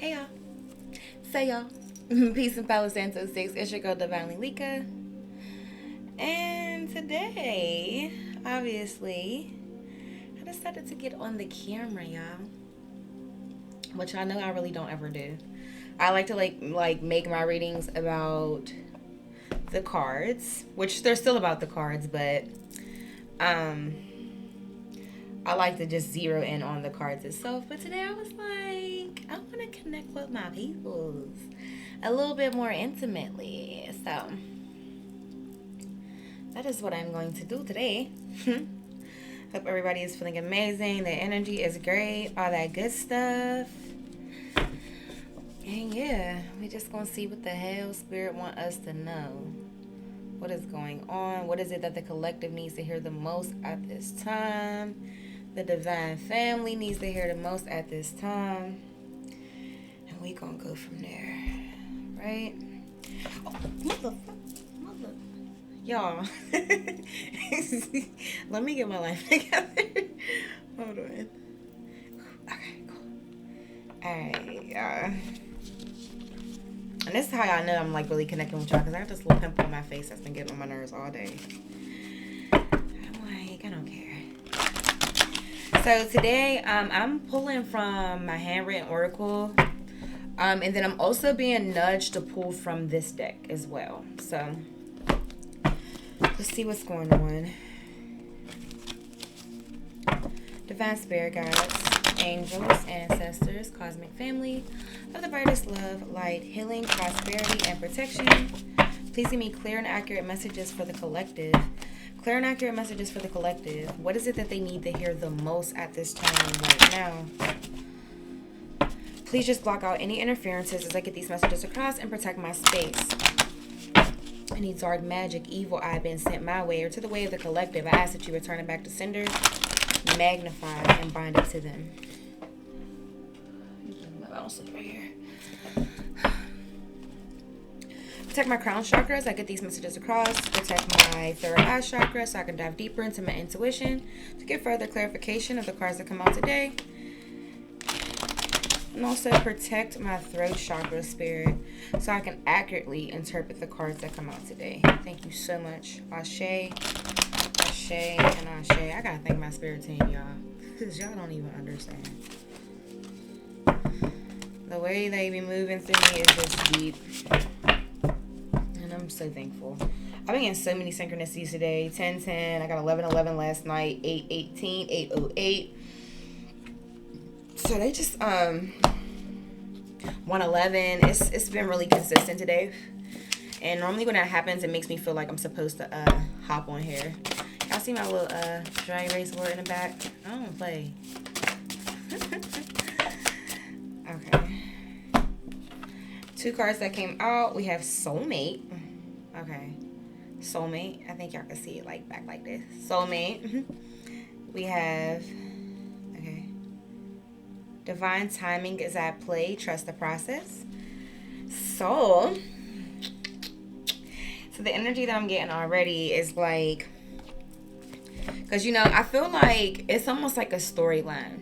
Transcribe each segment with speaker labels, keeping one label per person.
Speaker 1: Hey y'all. Say y'all. Peace and Palo Santo 6. It's your girl Divinely Lika. And today, obviously, I decided to get on the camera, y'all. Which I know I really don't ever do. I like to like make my readings about the cards, which they're still about the cards, but I like to just zero in on the cards itself. But today I was like, I want to connect with my peoples a little bit more intimately. So that is what I'm going to do today. Hope everybody is feeling amazing. Their energy is great. All that good stuff. And yeah, we just gonna see what the hell Spirit want us to know. What is going on? What is it that the collective needs to hear the most at this time? The divine family needs to hear the most at this time. And we gonna go from there. Right? Oh, mother. Y'all. Let me get my life together. Hold on. Okay, cool. Alright, y'all. And this is how y'all know I'm like really connecting with y'all, because I have this little pimple on my face that's been getting on my nerves all day. I'm like, I don't care. So today, I'm pulling from my handwritten oracle. And then I'm also being nudged to pull from this deck as well. So let's see what's going on. Divine spirit guides, angels, ancestors, cosmic family of the brightest love, light, healing, prosperity, and protection. Please give me clear and accurate messages for the collective. Clear and accurate messages for the collective. What is it that they need to hear the most at this time right now? Please just block out any interferences as I get these messages across and protect my space. Any dark magic, evil eye been sent my way or to the way of the collective, I ask that you return it back to sender, magnify, and bind it to them. I'll sit right here. Protect my crown chakra as I get these messages across. Protect my third eye chakra so I can dive deeper into my intuition to get further clarification of the cards that come out today. And also protect my throat chakra, spirit, so I can accurately interpret the cards that come out today. Thank you so much. Ashe, Ashe, and Ashe. I gotta thank my spirit team, y'all, because y'all don't even understand. The way they be moving through me is just deep. And I'm so thankful. I've been getting so many synchronicities today. 10-10. I got 11-11 last night. 8-18. 8-08. So they just 111. It's been really consistent today. And normally when that happens, it makes me feel like I'm supposed to hop on here. Y'all see my little dry erase board in the back? I don't play. Okay. Two cards that came out. We have soulmate. Okay. Soulmate. I think y'all can see it like back like this. Soulmate. We have divine timing is at play. Trust the process. So the energy that I'm getting already is like, because I feel like it's almost like a storyline.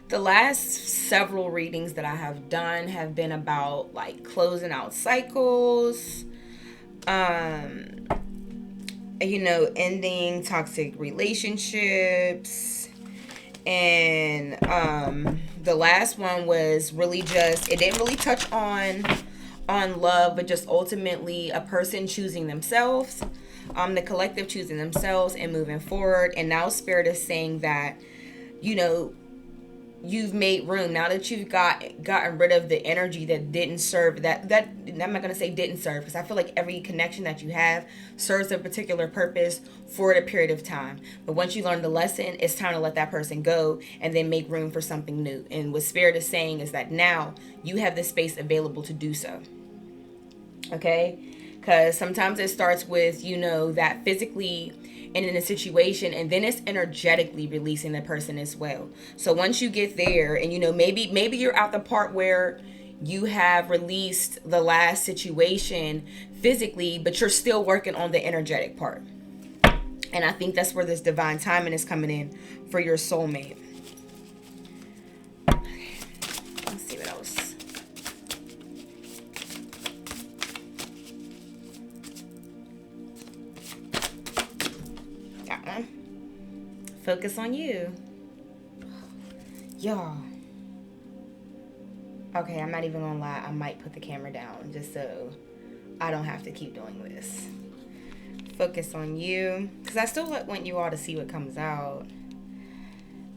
Speaker 1: The last several readings that I have done have been about like closing out cycles, ending toxic relationships. And the last one was really just, it didn't really touch on love, but just ultimately a person choosing themselves, the collective choosing themselves and moving forward. And now Spirit is saying that, you've made room now that you've gotten rid of the energy that didn't serve, that I'm not going to say didn't serve, because I feel like every connection that you have serves a particular purpose for a period of time. But once you learn the lesson, it's time to let that person go and then make room for something new. And what Spirit is saying is that now you have the space available to do so. Okay? Because sometimes it starts with, that physically and in a situation, and then it's energetically releasing the person as well. So once you get there, and maybe you're at the part where you have released the last situation physically, but you're still working on the energetic part. And I think that's where this divine timing is coming in for your soulmate. see what else. That one. Focus on you. Y'all. Okay, I'm not even gonna lie. I might put the camera down just so I don't have to keep doing this. Focus on you. Because I still want you all to see what comes out.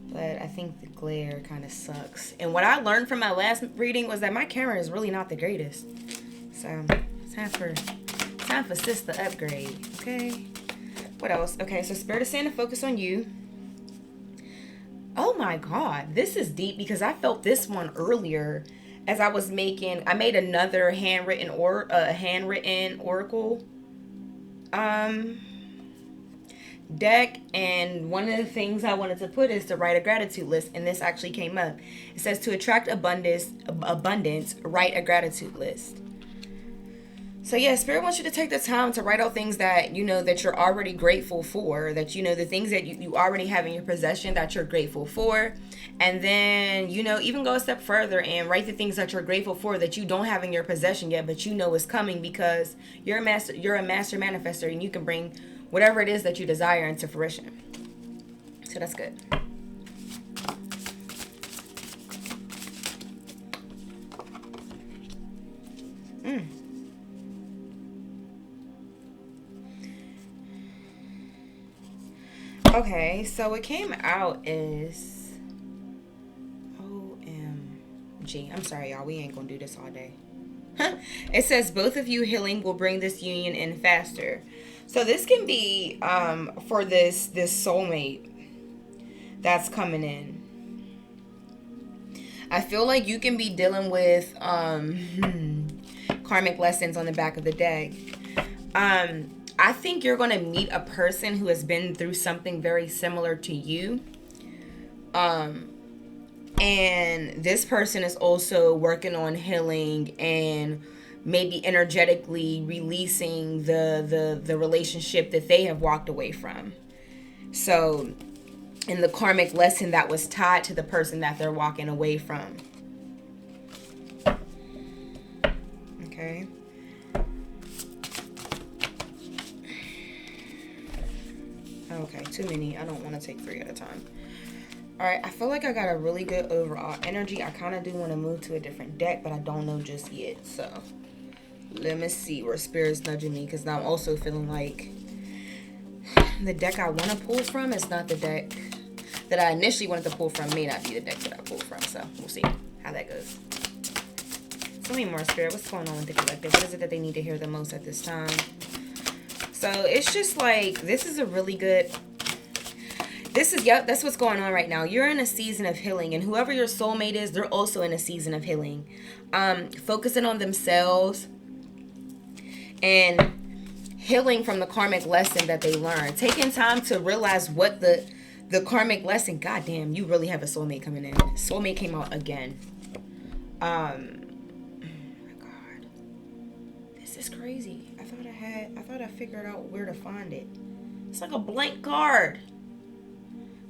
Speaker 1: But I think the glare kind of sucks. And what I learned from my last reading was that my camera is really not the greatest. So, time for sis to upgrade. Okay? What else? Okay, so Spirit is saying to focus on you. Oh my God. This is deep because I felt this one earlier as I was I made another handwritten oracle deck, and one of the things I wanted to put is to write a gratitude list, and this actually came up. It says to attract abundance, write a gratitude list. So yeah, Spirit wants you to take the time to write out things that you know that you're already grateful for, that you know the things that you already have in your possession that you're grateful for. And then, you know, even go a step further and write the things that you're grateful for that you don't have in your possession yet, but you know is coming because you're a master manifestor, and you can bring whatever it is that you desire into fruition. So that's good. Okay, so what came out is OMG. I'm sorry, y'all. We ain't gonna do this all day. It says both of you healing will bring this union in faster. So this can be for this soulmate that's coming in. I feel like you can be dealing with karmic lessons on the back of the deck. I think you're going to meet a person who has been through something very similar to you. And this person is also working on healing and maybe energetically releasing the relationship that they have walked away from. So, in the karmic lesson that was tied to the person that they're walking away from. Okay. Okay, too many. I don't want to take 3 at a time. Alright, I feel like I got a really good overall energy. I kind of do want to move to a different deck, but I don't know just yet. So, let me see where Spirit's nudging me, because now I'm also feeling like the deck I want to pull from is not the deck that I initially wanted to pull from. May not be the deck that I pulled from. So, we'll see how that goes. Tell me more, Spirit. What's going on with the collective? What is it that they need to hear the most at this time? So it's just like, this is a really good, yep, that's what's going on right now. You're in a season of healing, and whoever your soulmate is, they're also in a season of healing. Focusing on themselves and healing from the karmic lesson that they learned. Taking time to realize what the karmic lesson, goddamn, you really have a soulmate coming in. Soulmate came out again. Oh my God. This is crazy. I thought I figured out where to find it. It's like a blank card.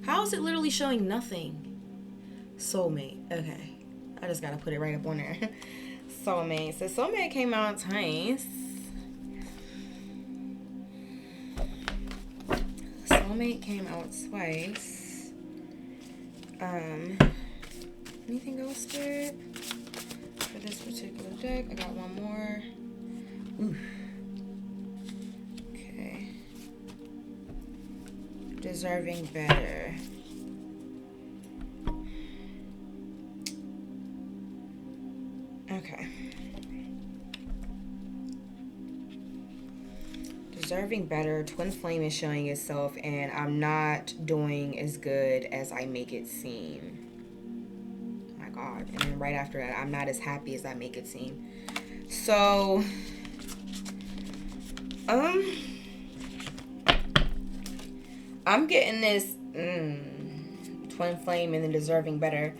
Speaker 1: How is it literally showing nothing? Soulmate. Okay. I just gotta put it right up on there. Soulmate. So soulmate came out twice. Soulmate came out twice. Anything else, Spirit? For this particular deck, I got one more. Oof. Okay. Deserving better. Okay. Deserving better. Twin flame is showing itself, and I'm not doing as good as I make it seem. My God. And then right after that, I'm not as happy as I make it seem. So, I'm getting this twin flame and then deserving better.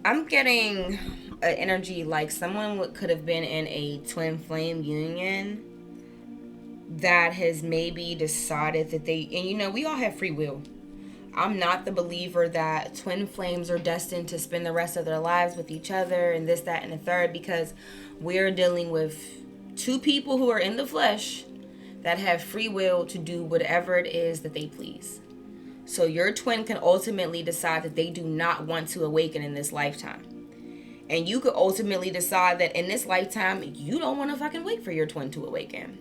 Speaker 1: I'm getting an energy like someone could have been in a twin flame union that has maybe decided that and you know, we all have free will. I'm not the believer that twin flames are destined to spend the rest of their lives with each other and this, that, and the third, because we're dealing with two people who are in the flesh that have free will to do whatever it is that they please. So your twin can ultimately decide that they do not want to awaken in this lifetime. And you could ultimately decide that in this lifetime, you don't want to fucking wait for your twin to awaken.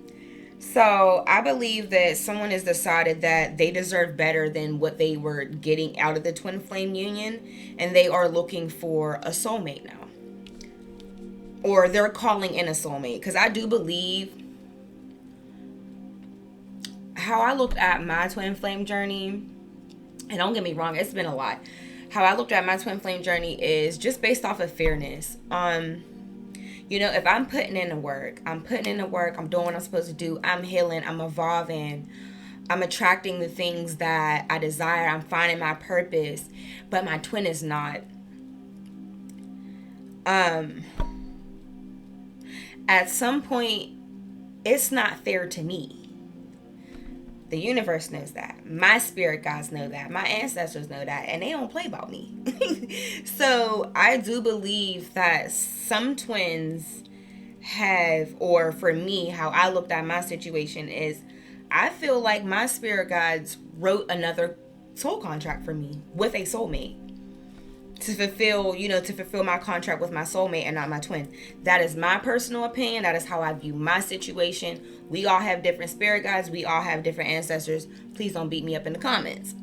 Speaker 1: So I believe that someone has decided that they deserve better than what they were getting out of the twin flame union. And they are looking for a soulmate now. Or they're calling in a soulmate. Because I do believe, how I looked at my twin flame journey, and don't get me wrong, it's been a lot. How I looked at my twin flame journey is just based off of fairness. If I'm putting in the work, I'm doing what I'm supposed to do, I'm healing, I'm evolving, I'm attracting the things that I desire, I'm finding my purpose, but my twin is not. At some point, it's not fair to me. The universe knows that. My spirit guides know that. My ancestors know that. And they don't play about me. So I do believe that some twins have, or for me, how I looked at my situation is, I feel like my spirit guides wrote another soul contract for me with a soulmate. To fulfill my contract with my soulmate and not my twin. That is my personal opinion. That is how I view my situation. We all have different spirit guides. We all have different ancestors. Please don't beat me up in the comments.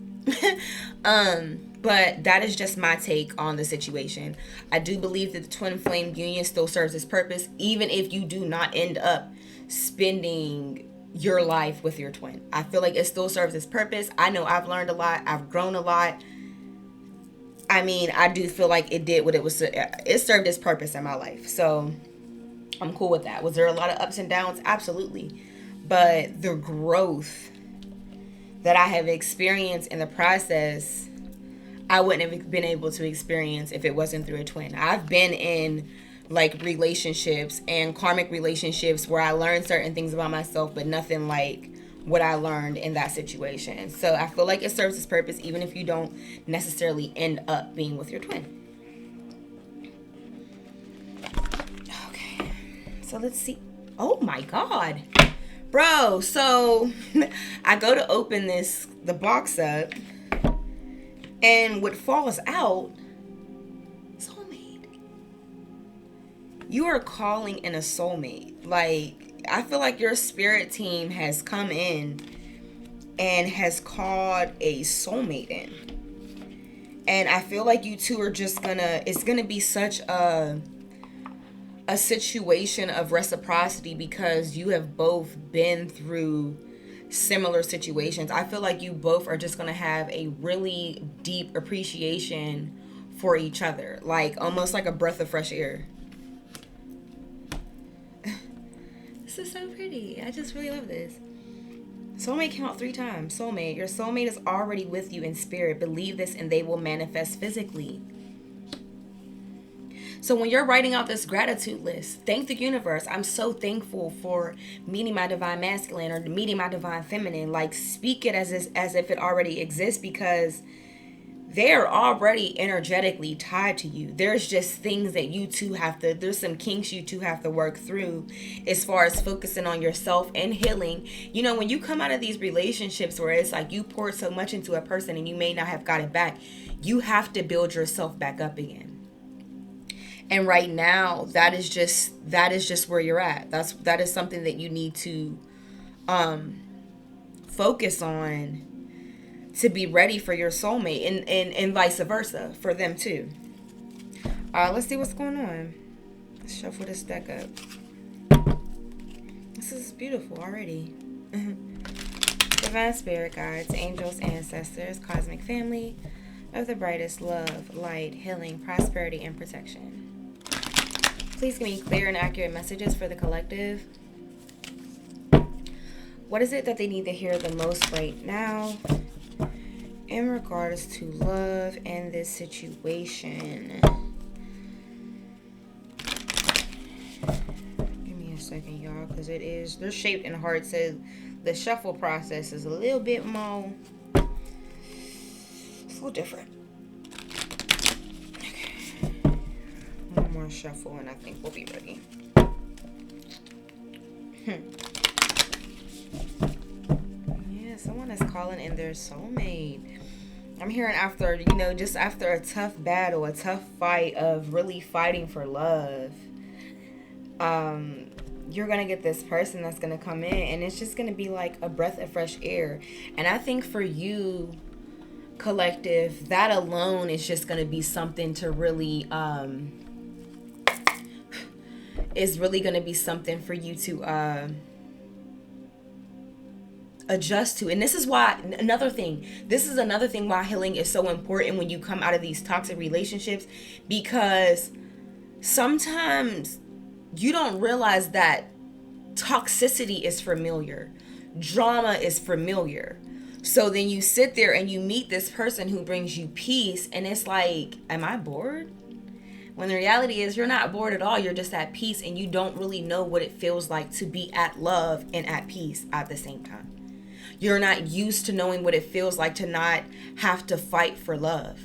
Speaker 1: But that is just my take on the situation. I do believe that the twin flame union still serves its purpose, even if you do not end up spending your life with your twin. I feel like it still serves its purpose. I know I've learned a lot. I've grown a lot. I mean, I do feel like it did what it was. It served its purpose in my life. So I'm cool with that. Was there a lot of ups and downs? Absolutely. But the growth that I have experienced in the process, I wouldn't have been able to experience if it wasn't through a twin. I've been in like relationships and karmic relationships where I learned certain things about myself, but nothing like what I learned in that situation. So I feel like it serves its purpose even if you don't necessarily end up being with your twin. Okay, so let's see. Oh my God, bro. So I go to open the box up, and what falls out, soulmate. You are calling in a soulmate. Like, I feel like your spirit team has come in and has called a soulmate in. And I feel like you two are just it's gonna be such a situation of reciprocity because you have both been through similar situations. I feel like you both are just gonna have a really deep appreciation for each other. Like, almost like a breath of fresh air. This is so pretty. I just really love this. Soulmate came out 3 times. Soulmate. Your soulmate is already with you in spirit. Believe this and they will manifest physically. So when you're writing out this gratitude list, thank the universe. I'm so thankful for meeting my divine masculine or meeting my divine feminine. Like, speak it as if it already exists, because they're already energetically tied to you. There's just things that you two there's some kinks you two have to work through as far as focusing on yourself and healing. You know, when you come out of these relationships where it's like you poured so much into a person and you may not have got it back, you have to build yourself back up again. And right now, that is just where you're at. That is something that you need to focus on to be ready for your soulmate, and vice versa for them too. Let's see what's going on. Let's shuffle this deck up. This is beautiful already. Divine spirit guides, angels, ancestors, cosmic family of the brightest love, light, healing, prosperity, and protection. Please give me clear and accurate messages for the collective. What is it that they need to hear the most right now in regards to love and this situation? Give me a second, y'all, because they're shaped in hearts. So the shuffle process is a little bit more shuffle different. Okay. One more shuffle and I think we'll be ready. Yeah, someone is calling in their soulmate. I'm hearing after, just after a tough battle, a tough fight of really fighting for love, you're going to get this person that's going to come in and it's just going to be like a breath of fresh air. And I think for you, collective, that alone is just going to be something to really, is really going to be something for you to, adjust to. And this is another thing why healing is so important when you come out of these toxic relationships, because sometimes you don't realize that toxicity is familiar, drama is familiar. So then you sit there and you meet this person who brings you peace, and it's like, am I bored? When the reality is you're not bored at all. You're just at peace, and you don't really know what it feels like to be at love and at peace at the same time. You're not used to knowing what it feels like to not have to fight for love.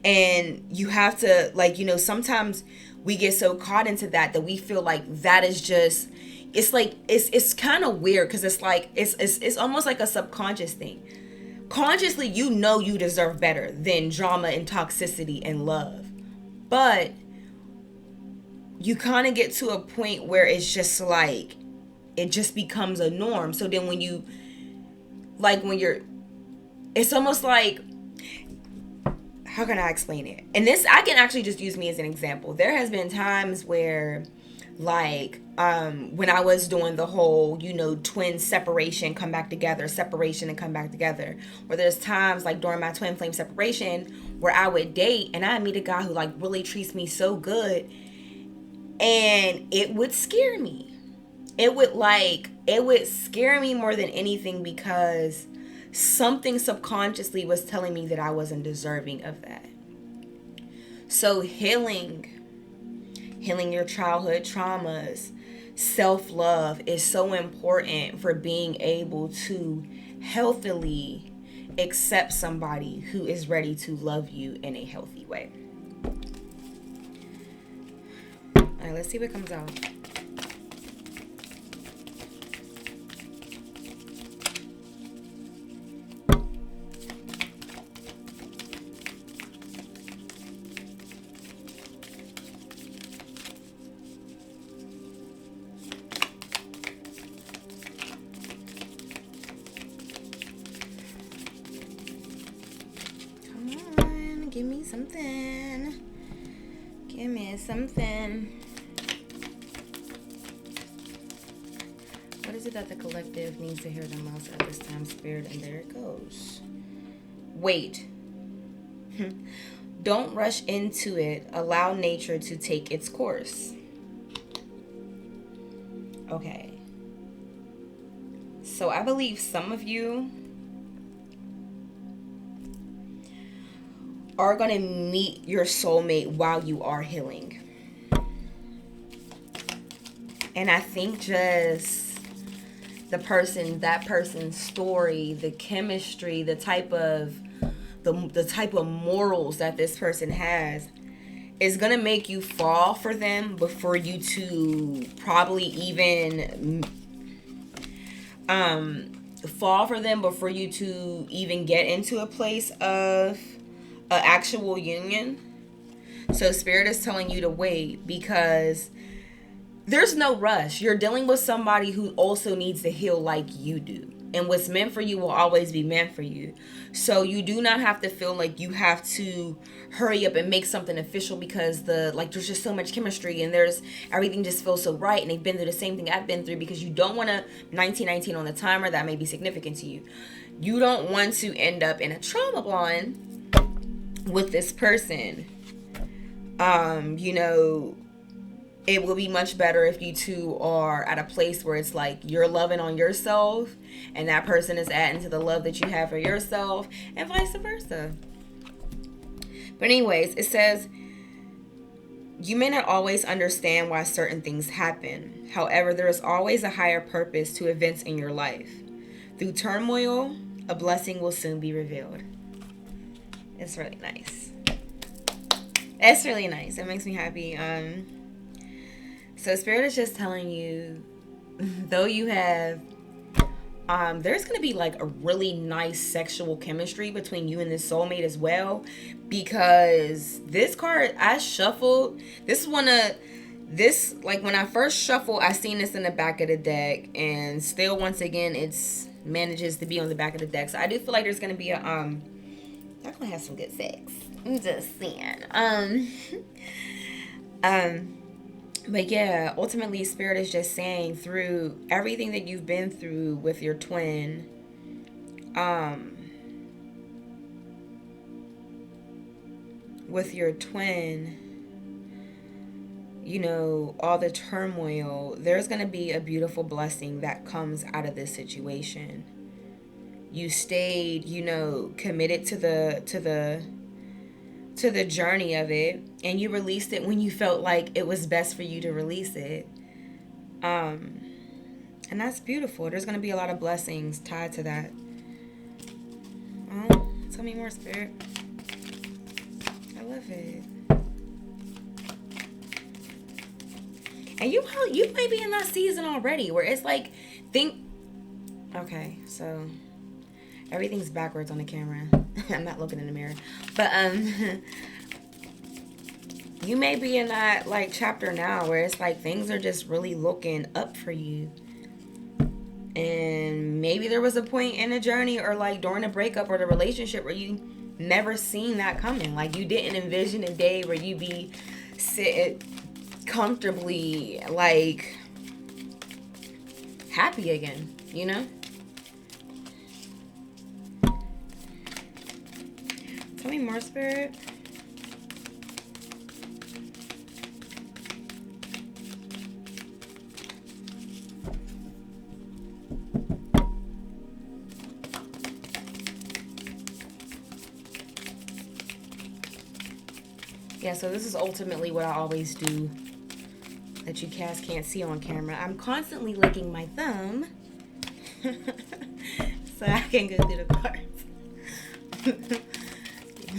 Speaker 1: And you have to, sometimes we get so caught into that we feel like that is just, it's like, it's kind of weird, because it's like, it's almost like a subconscious thing. Consciously, you deserve better than drama and toxicity and love. But you kind of get to a point where it's just like, it just becomes a norm. So then when it's almost like, how can I explain it? And this, I can actually just use me as an example. There has been times where, when I was doing the whole, twin separation, come back together, separation and come back together, where there's times like during my twin flame separation where I would date and I meet a guy who really treats me so good, and it would scare me. It would scare me more than anything, because something subconsciously was telling me that I wasn't deserving of that. So healing your childhood traumas, self-love is so important for being able to healthily accept somebody who is ready to love you in a healthy way. All right, let's see what comes out. Give me something. Give me something. What is it that the collective needs to hear the most at this time, Spirit? And there it goes. Wait. Don't rush into it. Allow nature to take its course. Okay. So I believe some of you are going to meet your soulmate while you are healing. And I think just that person's story, the chemistry, the type of morals that this person has is going to make you fall for them before you to probably even get into a place of an actual union. So Spirit is telling you to wait, because there's no rush. You're dealing with somebody who also needs to heal like you do. And what's meant for you will always be meant for you. So you do not have to feel like you have to hurry up and make something official, because there's just so much chemistry and everything just feels so right, and they've been through the same thing I've been through, because you don't want to 1919 on the timer. That may be significant to you. You don't want to end up in a trauma bond with this person. It will be much better if you two are at a place where it's like you're loving on yourself and that person is adding to the love that you have for yourself, and vice versa. But anyways, it says, you may not always understand why certain things happen. However, there is always a higher purpose to events in your life. Through turmoil, a blessing will soon be revealed. It's really nice. It's really nice. It makes me happy. So Spirit is just telling you, though you have, there's gonna be like a really nice sexual chemistry between you and this soulmate as well, because this card I shuffled. This is one of this, like when I first shuffled, I seen this in the back of the deck, and still once again it's manages to be on the back of the deck. So I do feel like there's gonna be a y'all gonna have some good sex. I'm just saying. But yeah, ultimately Spirit is just saying, through everything that you've been through with your twin, you know, all the turmoil, there's going to be a beautiful blessing that comes out of this situation. You stayed, you know, committed to the journey of it, and you released it when you felt like it was best for you to release it. And that's beautiful. There's going to be a lot of blessings tied to that. Oh, tell me more, Spirit. I love it. And you might be in that season already where it's like, okay, so everything's backwards on the camera. I'm not looking in the mirror. But you may be in that like chapter now where it's like things are just really looking up for you. And maybe there was a point in the journey or like during the breakup or the relationship where you never seen that coming. Like you didn't envision a day where you be sitting comfortably like happy again, you know? Tell me more, Spirit. Yeah, so this is ultimately what I always do that you cats can't see on camera. I'm constantly licking my thumb so I can go through the cards.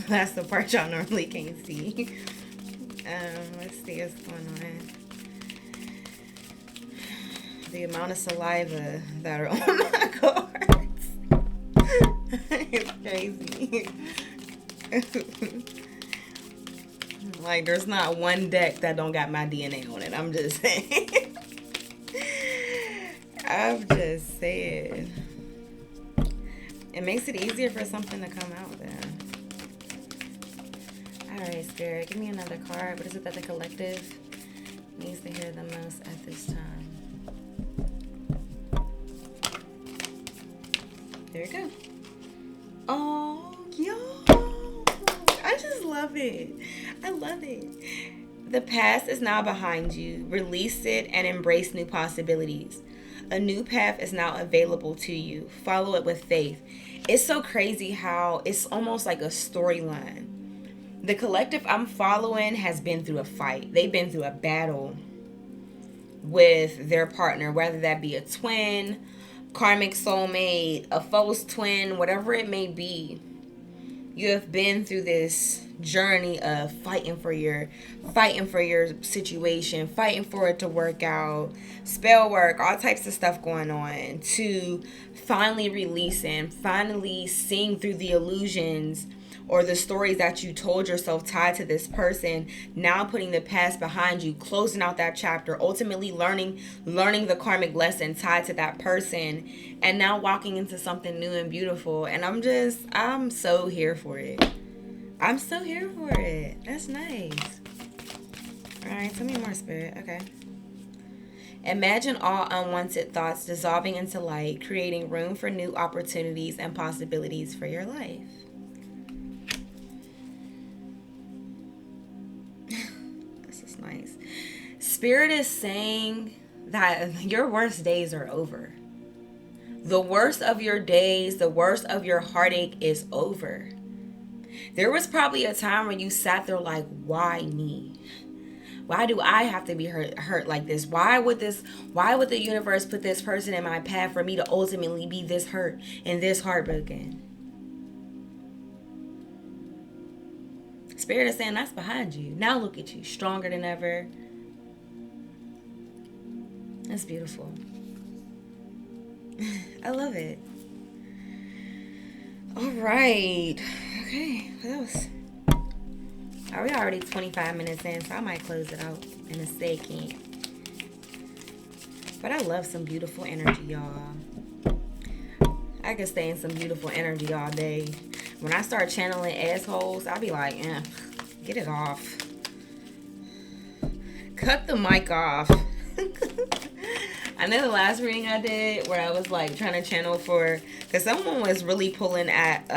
Speaker 1: That's the part y'all normally can't see. Let's see what's going on. The amount of saliva that are on my cards. It's crazy. Like, there's not one deck that don't got my DNA on it. I'm just saying. I'm just saying. It makes it easier for something to come out then. Alright, Spirit, give me another card. What is it that the collective needs to hear the most at this time? There you go. Oh, yo. I just love it. I love it. The past is now behind you. Release it and embrace new possibilities. A new path is now available to you. Follow it with faith. It's so crazy how it's almost like a storyline. The collective I'm following has been through a fight. They've been through a battle with their partner, whether that be a twin, karmic soulmate, a false twin, whatever it may be. You have been through this journey of fighting for your situation, fighting for it to work out, spell work, all types of stuff going on, to finally releasing, finally seeing through the illusions or the stories that you told yourself tied to this person, now putting the past behind you, closing out that chapter, ultimately learning the karmic lesson tied to that person, and now walking into something new and beautiful. And I'm so here for it. I'm so here for it. That's nice. All right, tell me more, Spirit. Okay. Imagine all unwanted thoughts dissolving into light, creating room for new opportunities and possibilities for your life. This is nice. Spirit is saying that your worst days are over. The worst of your days, the worst of your heartache is over. There was probably a time when you sat there like, why me? Why do I have to be hurt like this? Why would the universe put this person in my path for me to ultimately be this hurt and this heartbroken? Spirit is saying that's behind you. Now look at you, stronger than ever. That's beautiful. I love it. All right. Okay. What else? Are we already 25 minutes in? So I might close it out in a second. But I love some beautiful energy, y'all. I could stay in some beautiful energy all day. When I start channeling assholes, I'll be like, get it off. Cut the mic off. I know the last reading I did where I was like trying to channel for, because someone was really pulling at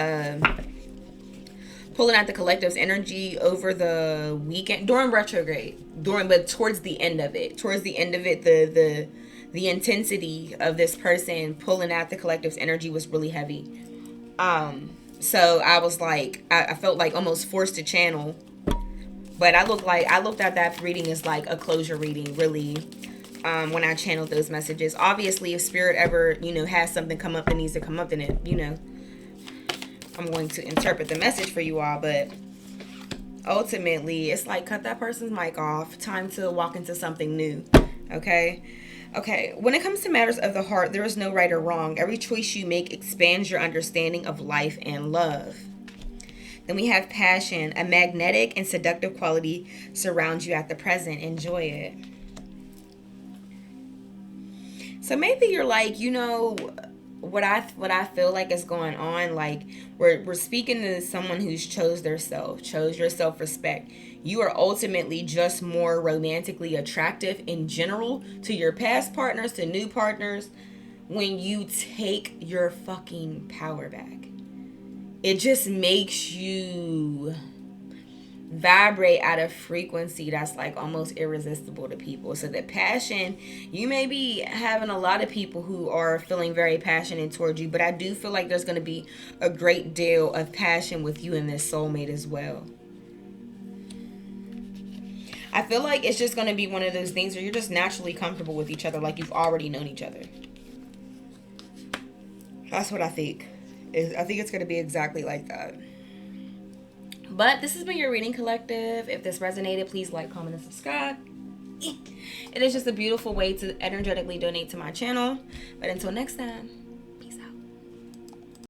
Speaker 1: the collective's energy over the weekend during retrograde, but towards the end of it, the intensity of this person pulling at the collective's energy was really heavy. So I was like, I felt like almost forced to channel, but I looked at that reading as like a closure reading, really. When I channeled those messages, obviously, if spirit ever, has something come up that needs to come up, then it, I'm going to interpret the message for you all. But ultimately, it's like, cut that person's mic off. Time to walk into something new. Okay. When it comes to matters of the heart, there is no right or wrong. Every choice you make expands your understanding of life and love. Then we have passion. A magnetic and seductive quality surrounds you at the present. Enjoy it. So maybe you're like, what I feel like is going on, like we're speaking to someone who's chose your self-respect. You are ultimately just more romantically attractive in general to your past partners, to new partners, when you take your fucking power back. It just makes you vibrate at a frequency that's like almost irresistible to people. So the passion, you may be having a lot of people who are feeling very passionate towards you, but I do feel like there's going to be a great deal of passion with you and this soulmate as well. I feel like it's just going to be one of those things where you're just naturally comfortable with each other, like you've already known each other. That's what I think. I think it's going to be exactly like that. But this has been your reading, collective. If this resonated, please like, comment, and subscribe. It is just a beautiful way to energetically donate to my channel. But until next time.